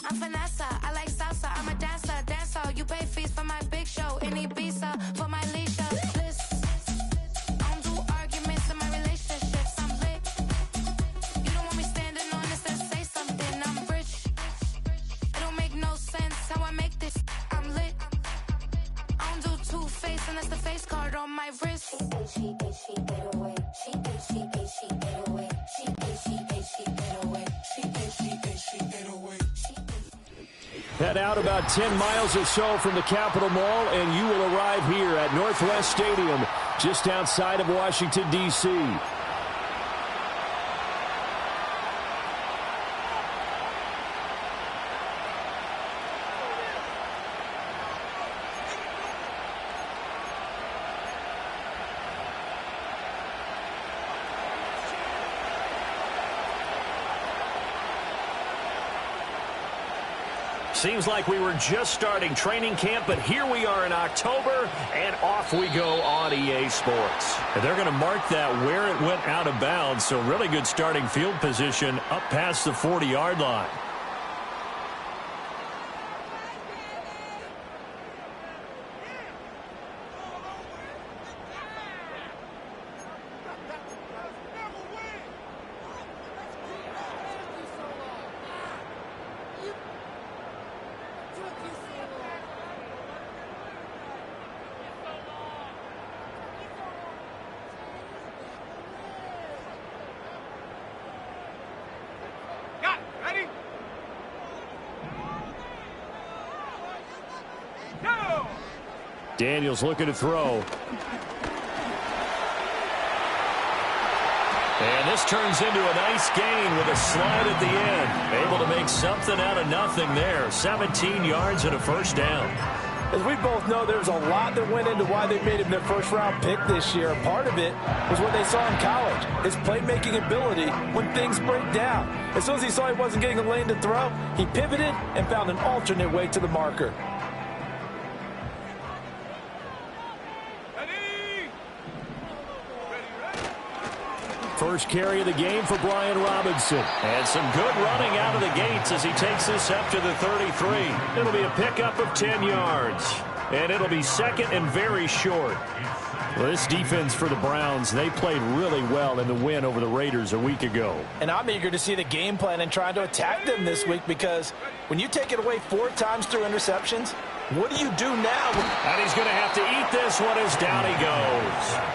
I'm Vanessa, I like salsa, I'm a dancer. You pay fees for my big show, in Ibiza, for my leisure. Bliss. I don't do arguments in my relationships, I'm lit. You don't want me standing on this and say something, I'm rich. It don't make no sense how I make this, I'm lit. I don't do two-face unless the face card on my wrist. She 808. She 808. She 808. She 808. Head out about 10 miles or so from the Capitol Mall, and you will arrive here at Northwest Stadium, just outside of Washington, D.C. Seems like we were just starting training camp, but here we are in October, and off we go on EA Sports. And they're going to mark that where it went out of bounds, so really good starting field position up past the 40-yard line. Daniels looking to throw. And this turns into a nice gain with a slide at the end. Able to make something out of nothing there. 17 yards and a first down. As we both know, there's a lot that went into why they made him their first-round pick this year. Part of it was what they saw in college, his playmaking ability when things break down. As soon as he saw he wasn't getting a lane to throw, he pivoted and found an alternate way to the marker. First carry of the game for Brian Robinson. And some good running out of the gates as he takes this up to the 33. It'll be a pickup of 10 yards. And it'll be second and very short. Well, this defense for the Browns, they played really well in the win over the Raiders a week ago. And I'm eager to see the game plan and trying to attack them this week, because when you take it away 4 times through interceptions, what do you do now? And he's going to have to eat this one as down he goes.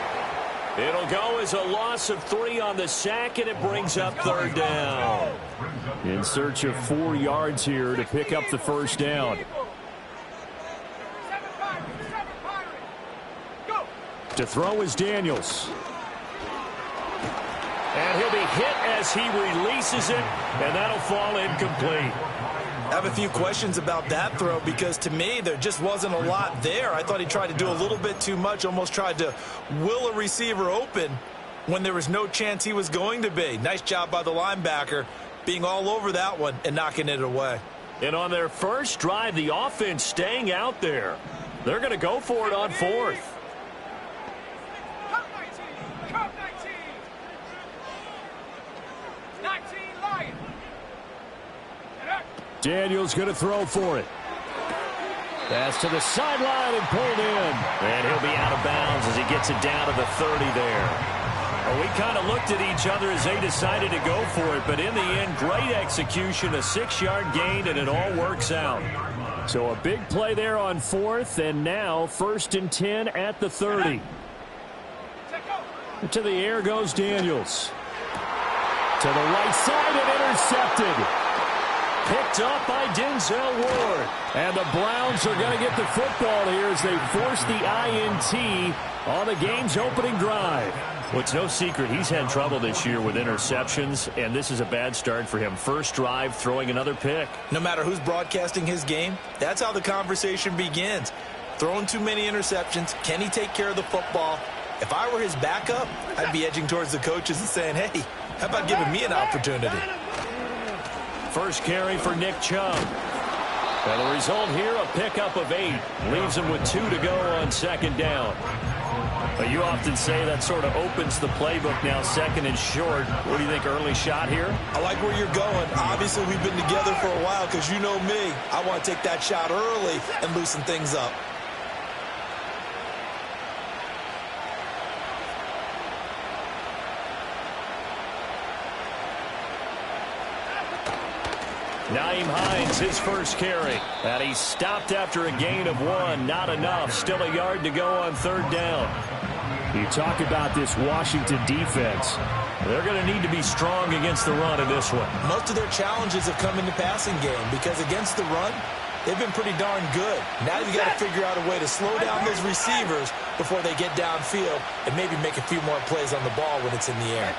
It'll go as a loss of 3 on the sack, and it brings up third down. In search of 4 yards here to pick up the first down. To throw is Daniels. And he'll be hit as he releases it, and that'll fall incomplete. I have a few questions about that throw, because to me there just wasn't a lot there. I thought he tried to do a little bit too much, almost tried to will a receiver open when there was no chance he was going to be. Nice job by the linebacker being all over that one and knocking it away. And on their first drive, the offense staying out there. They're going to go for it on 4th. Daniels going to throw for it. Pass to the sideline and pulled in. And he'll be out of bounds as he gets it down to the 30 there. Well, we kind of looked at each other as they decided to go for it, but in the end, great execution, a 6-yard gain, and it all works out. So a big play there on 4th, and now 1st and 10 at the 30. To the air goes Daniels. To the right side and intercepted. Picked up by Denzel Ward. And the Browns are going to get the football here as they force the INT on the game's opening drive. Well, it's no secret he's had trouble this year with interceptions, and this is a bad start for him. First drive, throwing another pick. No matter who's broadcasting his game, that's how the conversation begins. Throwing too many interceptions, can he take care of the football? If I were his backup, I'd be edging towards the coaches and saying, hey, how about giving me an opportunity? First carry for Nick Chubb. And the result here, a pickup of 8. Leaves him with 2 to go on second down. But you often say that sort of opens the playbook now, second and short. What do you think, early shot here? I like where you're going. Obviously, we've been together for a while because you know me. I want to take that shot early and loosen things up. Nyheim Hines, his first carry. And he's stopped after a gain of 1. Not enough. Still a yard to go on third down. You talk about this Washington defense. They're going to need to be strong against the run in this one. Most of their challenges have come in the passing game because against the run, they've been pretty darn good. Now you've got to figure out a way to slow down those receivers before they get downfield and maybe make a few more plays on the ball when it's in the air.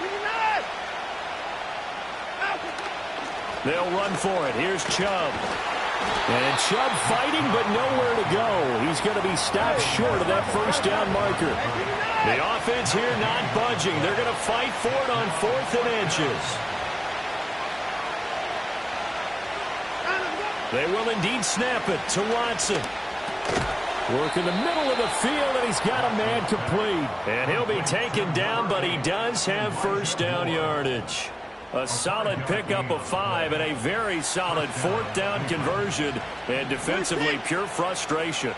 They'll run for it. Here's Chubb. And Chubb fighting, but nowhere to go. He's going to be stopped short of that first down marker. The offense here not budging. They're going to fight for it on 4th and inches. They will indeed snap it to Watson. Work in the middle of the field, and he's got a man complete. And he'll be taken down, but he does have first down yardage. A solid pickup of 5 and a very solid 4th down conversion. And defensively, pure frustration.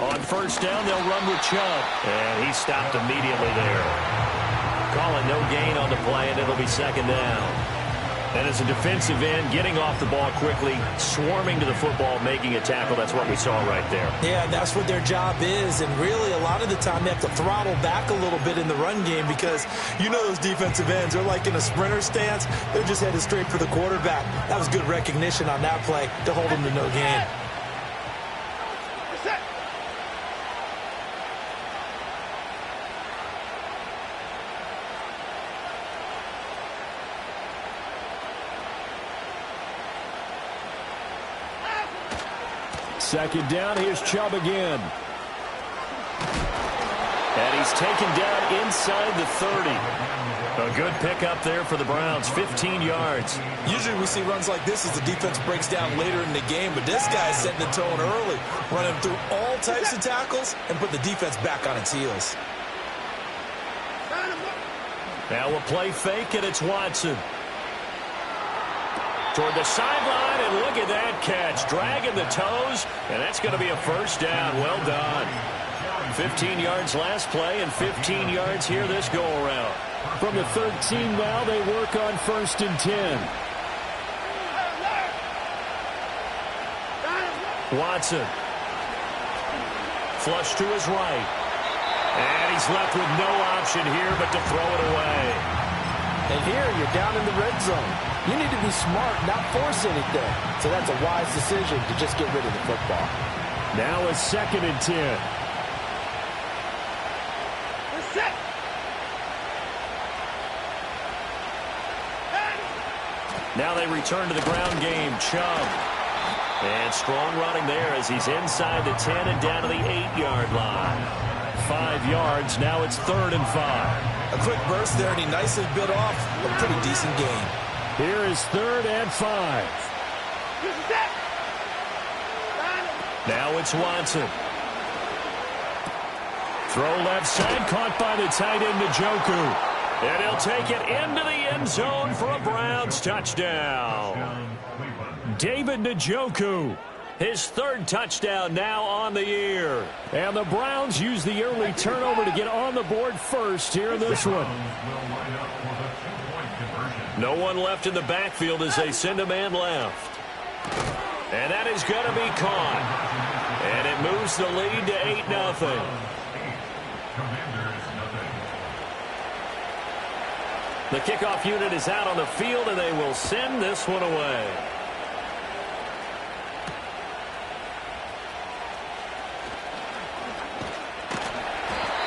On first down, they'll run with Chubb. And he stopped immediately there. Calling no gain on the play, and it'll be second down. And as a defensive end, getting off the ball quickly, swarming to the football, making a tackle, that's what we saw right there. Yeah, that's what their job is. And really, a lot of the time, they have to throttle back a little bit in the run game because you know those defensive ends, they're like in a sprinter stance. They're just headed straight for the quarterback. That was good recognition on that play to hold them to no gain. Second down, here's Chubb again. And he's taken down inside the 30. A good pickup there for the Browns, 15 yards. Usually we see runs like this as the defense breaks down later in the game, but this guy's setting the tone early, running through all types of tackles and put the defense back on its heels. Now a play fake, and it's Watson. Toward the sideline, and look at that catch. Dragging the toes, and that's going to be a first down. Well done. 15 yards last play and 15 yards here this go-around. From the 13 now, they work on 1st and 10. Watson. Flush to his right. And he's left with no option here but to throw it away. And here you're down in the red zone. You need to be smart, not force anything. So that's a wise decision to just get rid of the football. Now a 2nd and 10. Now they return to the ground game. Chubb. And strong running there as he's inside the 10 and down to the 8-yard line. 5 yards. Now it's 3rd and 5. A quick burst there, and he nicely bit off a pretty decent gain. Here is 3rd and 5. Now it's Watson. Throw left side, caught by the tight end, Njoku. And he'll take it into the end zone for a Browns touchdown. David Njoku, his 3rd touchdown now on the year. And the Browns use the early turnover to get on the board first here in this one. No one left in the backfield as they send a man left. And that is going to be caught. And it moves the lead to 8-0. The kickoff unit is out on the field, and they will send this one away.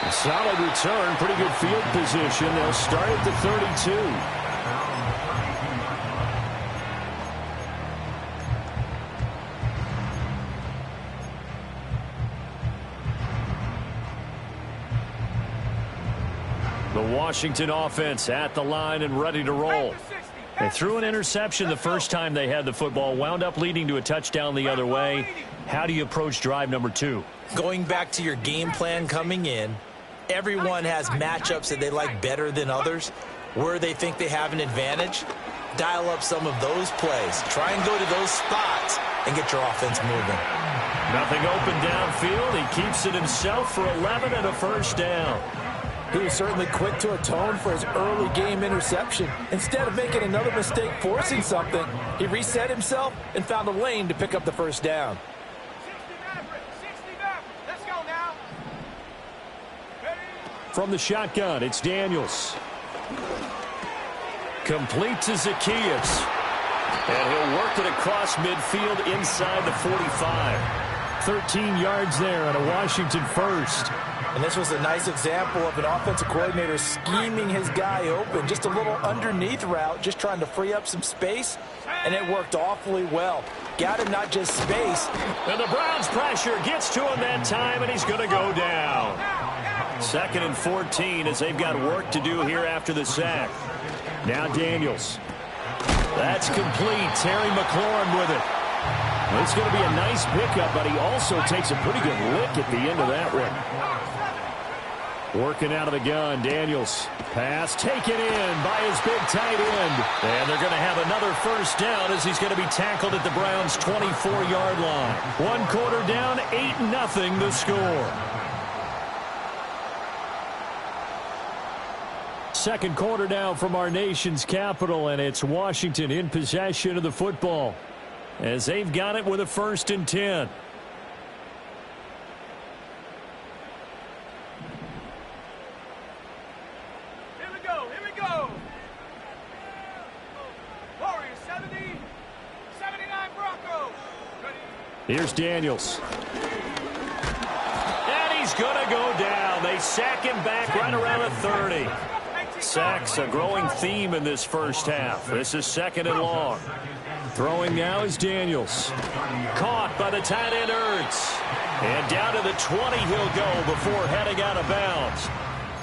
A solid return, pretty good field position. They'll start at the 32. The Washington offense at the line and ready to roll. They threw an interception the first time they had the football, wound up leading to a touchdown the other way. How do you approach drive number 2? Going back to your game plan coming in, everyone has matchups that they like better than others. Where they think they have an advantage, dial up some of those plays. Try and go to those spots and get your offense moving. Nothing open downfield. He keeps it himself for 11 and a first down. He was certainly quick to atone for his early game interception. Instead of making another mistake forcing something, he reset himself and found a lane to pick up the first down. 60 Let's go now. From the shotgun, it's Daniels. Complete to Zacchaeus. And he'll work it across midfield inside the 45. 13 yards there on a Washington first. And this was a nice example of an offensive coordinator scheming his guy open. Just a little underneath route, just trying to free up some space, and it worked awfully well. Got him not just space. And the Browns pressure gets to him that time, and he's going to go down. 2nd and 14 as they've got work to do here after the sack. Now Daniels. That's complete. Terry McLaurin with it. It's going to be a nice pickup, but he also takes a pretty good lick at the end of that one. Working out of the gun, Daniels. Pass taken in by his big tight end. And they're going to have another first down as he's going to be tackled at the Browns' 24-yard line. 1 quarter down, 8-0 the score. Second quarter now from our nation's capital, and it's Washington in possession of the football as they've got it with a 1st and 10. Here we go. Warriors 70, 79 Broncos. Ready. Here's Daniels. And he's going to go down. They sack him back right around the 30. Sacks a growing theme in this first half. This is 2nd and long. Throwing now is Daniels. Caught by the tight end Ertz. And down to the 20 he'll go before heading out of bounds.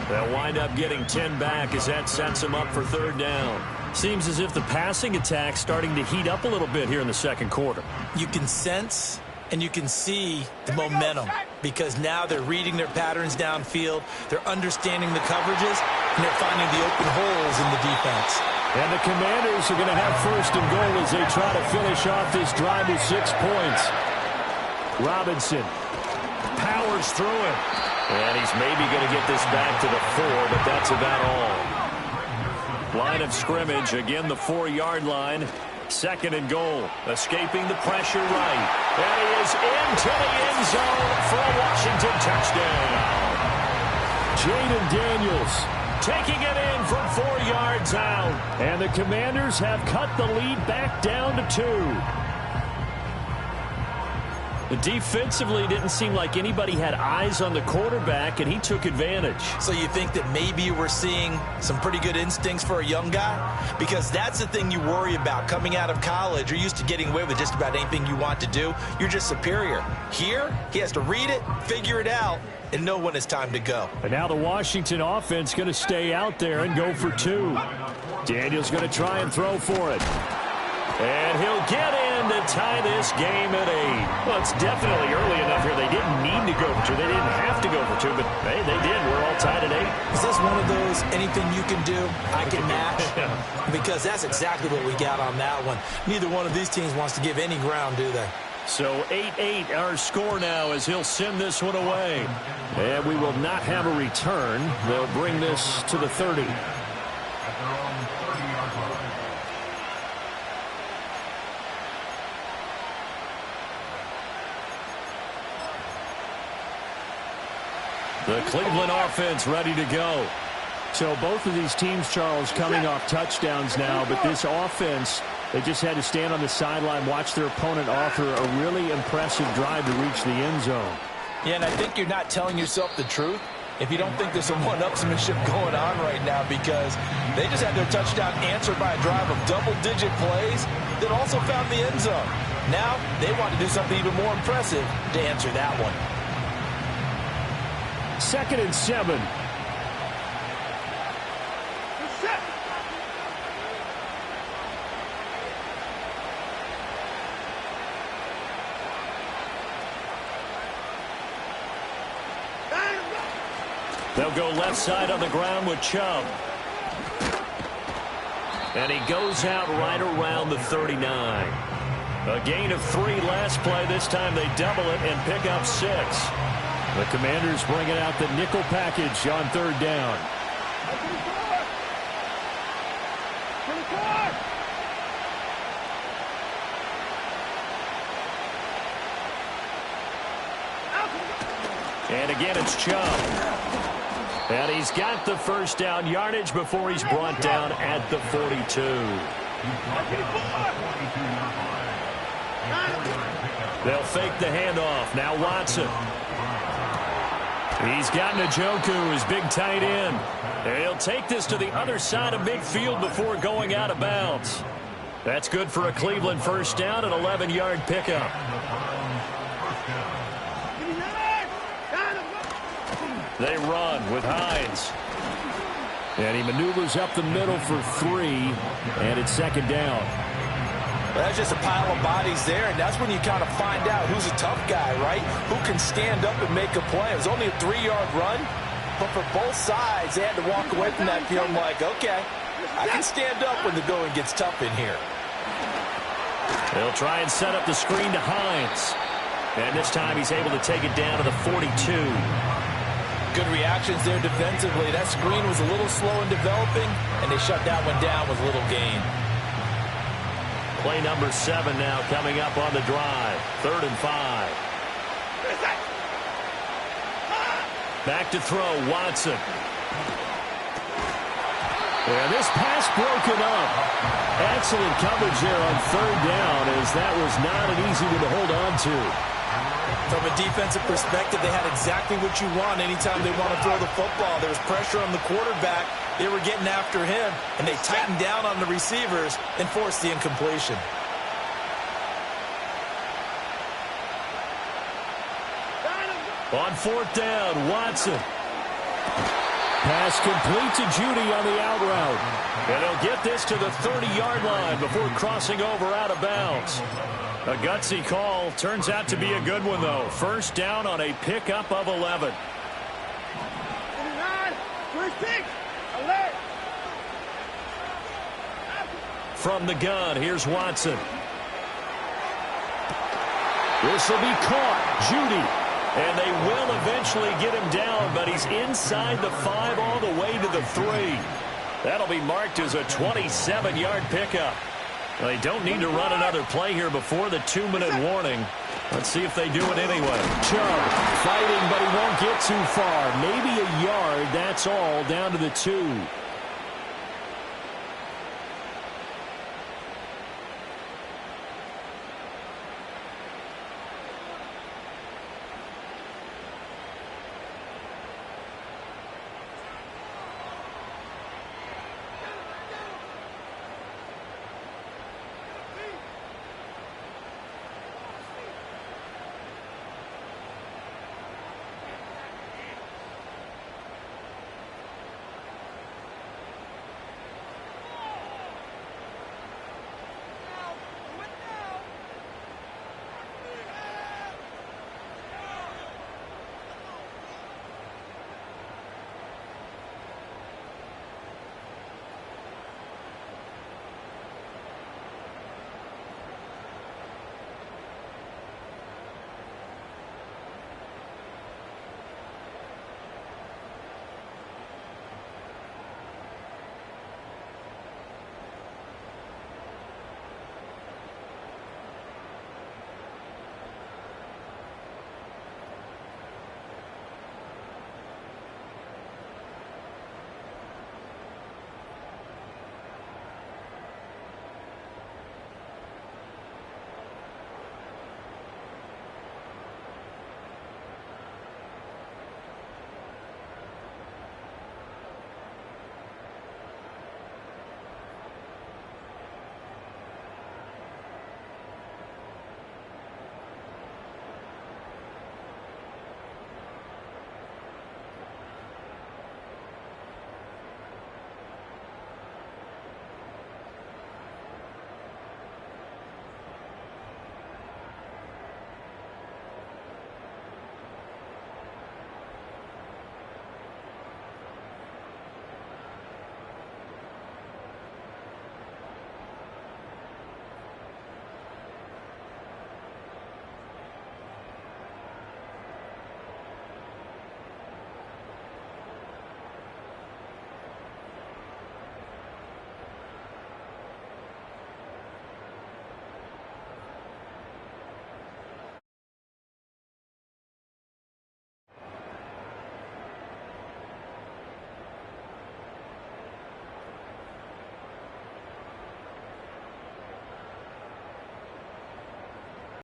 They'll wind up getting 10 back as that sets him up for 3rd down. Seems as if the passing attack's starting to heat up a little bit here in the 2nd quarter. You can sense and you can see the momentum because now they're reading their patterns downfield, they're understanding the coverages, and they're finding the open holes in the defense. And the Commanders are going to have 1st and goal as they try to finish off this drive with 6 points. Robinson powers through it. And he's maybe going to get this back to the 4, but that's about all. Line of scrimmage, again the 4-yard line. 2nd and goal. Escaping the pressure right. And he is into the end zone for a Washington touchdown. Jaden Daniels taking it in from 4 yards out. And the Commanders have cut the lead back down to 2. Defensively, didn't seem like anybody had eyes on the quarterback, and he took advantage. So you think that maybe we're seeing some pretty good instincts for a young guy? Because that's the thing you worry about. Coming out of college, you're used to getting away with just about anything you want to do. You're just superior. Here, he has to read it, figure it out, and know when it's time to go. And now the Washington offense going to stay out there and go for 2. Daniels going to try and throw for it. And he'll get in to tie this game at 8. Well, it's definitely early enough here. They didn't need to go for 2. They didn't have to go for 2, but hey, they did. We're all tied at 8. Is this one of those anything you can do, I can match? Because that's exactly what we got on that one. Neither one of these teams wants to give any ground, do they? So 8-8 our score now as he'll send this one away. And we will not have a return. They'll bring this to the 30. The Cleveland offense ready to go. So both of these teams, Charles, coming off touchdowns now, but this offense, they just had to stand on the sideline, watch their opponent offer a really impressive drive to reach the end zone. Yeah, and I think you're not telling yourself the truth if you don't think there's some one-upsmanship going on right now, because they just had their touchdown answered by a drive of double-digit plays that also found the end zone. Now they want to do something even more impressive to answer that one. 2nd and 7. They'll go left side on the ground with Chubb. And he goes out right around the 39. A gain of 3 last play. This time they double it and pick up 6. The Commanders bringing out the nickel package on 3rd down. And again, it's Chubb. And he's got the first down yardage before he's brought down at the 42. They'll fake the handoff. Now Watson. He's got Njoku, his big tight end. And he'll take this to the other side of midfield before going out of bounds. That's good for a Cleveland first down, an 11-yard pickup. They run with Hines. And he maneuvers up the middle for 3, and it's 2nd down. Well, that's just a pile of bodies there, and that's when you kind of find out who's a tough guy, right? Who can stand up and make a play. It was only a 3-yard run, but for both sides, they had to walk away from that field like, okay, I can stand up when the going gets tough in here. They'll try and set up the screen to Hines. And this time he's able to take it down to the 42. Good reactions there defensively. That screen was a little slow in developing, and they shut that one down with little gain. Play number 7 now coming up on the drive. 3rd and 5. Back to throw, Watson. And this pass broken up. Excellent coverage there on 3rd down, as that was not an easy one to hold on to. From a defensive perspective, they had exactly what you want anytime they want to throw the football. There was pressure on the quarterback. They were getting after him, and they tightened down on the receivers and forced the incompletion. On 4th down, Watson. Pass complete to Judy on the out route. And he'll get this to the 30-yard line before crossing over out of bounds. A gutsy call. Turns out to be a good one, though. First down on a pickup of 11. First pick. Alert. From the gun, here's Watson. This will be caught. Judy. And they will eventually get him down, but he's inside the 5 all the way to the 3. That'll be marked as a 27-yard pickup. They don't need to run another play here before the 2-minute warning. Let's see if they do it anyway. Chubb fighting, but he won't get too far. Maybe a yard, that's all, down to the 2.